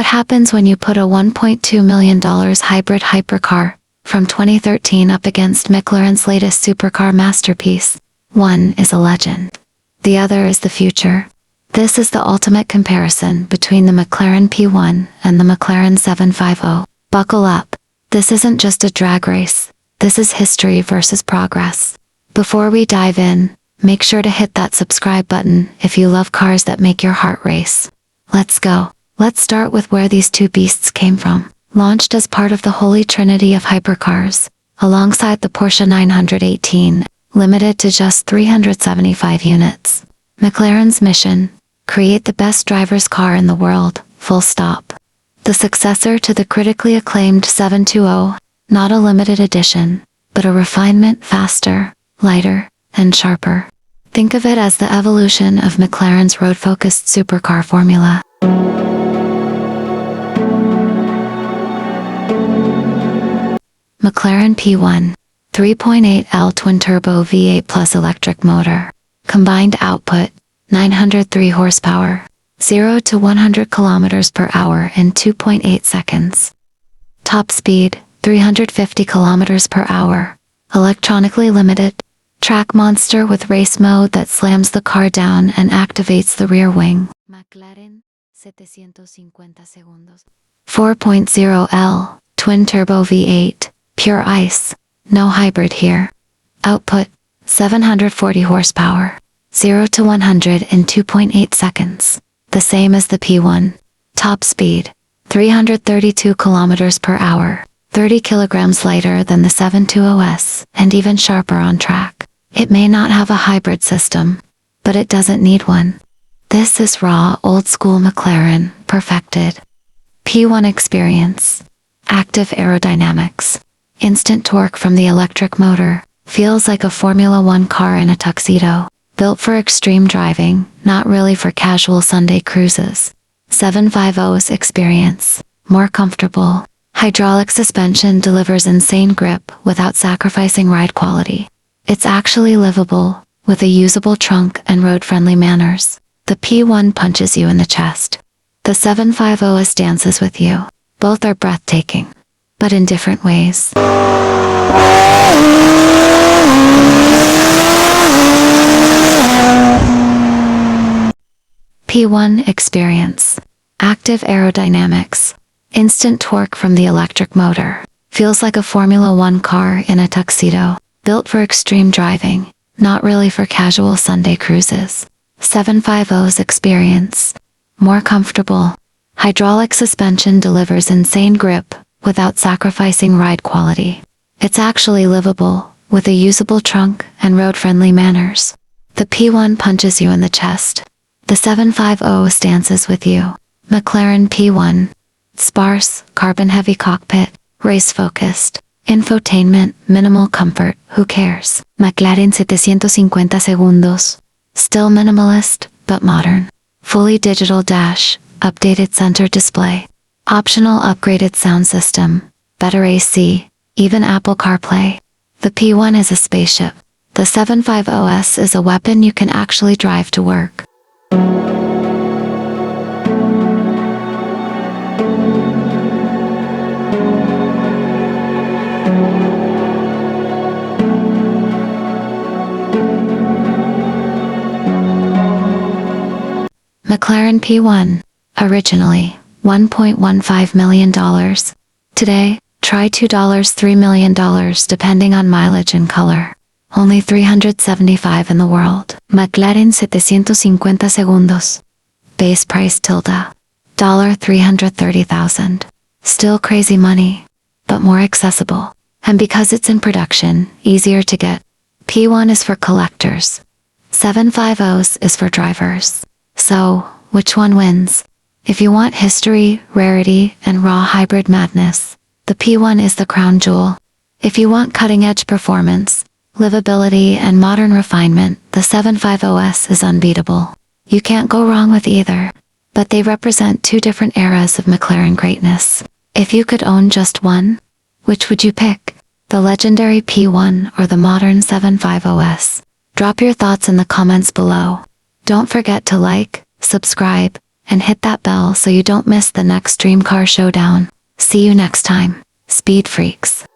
What happens when you put a $1.2 million hybrid hypercar from 2013 up against McLaren's latest supercar masterpiece? One is a legend. The other is the future. This is the ultimate comparison between the McLaren P1 and the McLaren 750. Buckle up. This isn't just a drag race. This is history versus progress. Before we dive in, make sure to hit that subscribe button if you love cars that make your heart race. Let's go. Let's start with where these two beasts came from. Launched as part of the holy trinity of hypercars, alongside the Porsche 918, limited to just 375 units. McLaren's mission: create the best driver's car in the world, full stop. The successor to the critically acclaimed 720, not a limited edition, but a refinement faster, lighter, and sharper. Think of it as the evolution of McLaren's road-focused supercar formula. McLaren P1, 3.8L twin-turbo V8 plus electric motor. Combined output, 903 horsepower. 0 to 100 kilometers per hour in 2.8 seconds. Top speed, 350 kilometers per hour. Electronically limited. Track monster with race mode that slams the car down and activates the rear wing. McLaren 750 segundos. 4.0L, twin-turbo V8, pure ice. No hybrid here. Output, 740 horsepower. 0 to 100 in 2.8 seconds. The same as the P1. Top speed, 332 kilometers per hour. 30 kilograms lighter than the 720S, and even sharper on track. It may not have a hybrid system, but it doesn't need one. This is raw, old-school McLaren, perfected. P1 experience. Active aerodynamics. Instant torque from the electric motor. Feels like a Formula One car in a tuxedo. Built for extreme driving, not really for casual Sunday cruises. 750's experience. More comfortable. Hydraulic suspension delivers insane grip without sacrificing ride quality. It's actually livable, with a usable trunk and road-friendly manners. The P1 punches you in the chest. The 750S dances with you. Both are breathtaking, but in different ways. P1 experience. Active aerodynamics. Instant torque from the electric motor. Feels like a Formula One car in a tuxedo. Built for extreme driving, not really for casual Sunday cruises. 750's experience. More comfortable. Hydraulic suspension delivers insane grip without sacrificing ride quality. It's actually livable, with a usable trunk and road-friendly manners. The P1 punches you in the chest. The 750 stances with you. McLaren P1. Sparse, carbon-heavy cockpit, race-focused. Infotainment, minimal comfort, who cares? McLaren 750 segundos. Still minimalist, but modern. Fully digital dash, updated center display. Optional upgraded sound system, better AC, even Apple CarPlay. The P1 is a spaceship. The 750S is a weapon you can actually drive to work. McLaren P1, originally $1.15 million. Today, try $2, $3 million depending on mileage and color. Only 375 in the world. McLaren 750 segundos. Base price $330,000. Still crazy money, but more accessible. And because it's in production, easier to get. P1 is for collectors. 750's is for drivers. So, which one wins? If you want history, rarity, and raw hybrid madness, the P1 is the crown jewel. If you want cutting-edge performance, livability, and modern refinement, the 750S is unbeatable. You can't go wrong with either. But they represent two different eras of McLaren greatness. If you could own just one, which would you pick? The legendary P1 or the modern 750S? Drop your thoughts in the comments below. Don't forget to like, subscribe, and hit that bell so you don't miss the next dream car showdown. See you next time, Speed Freaks.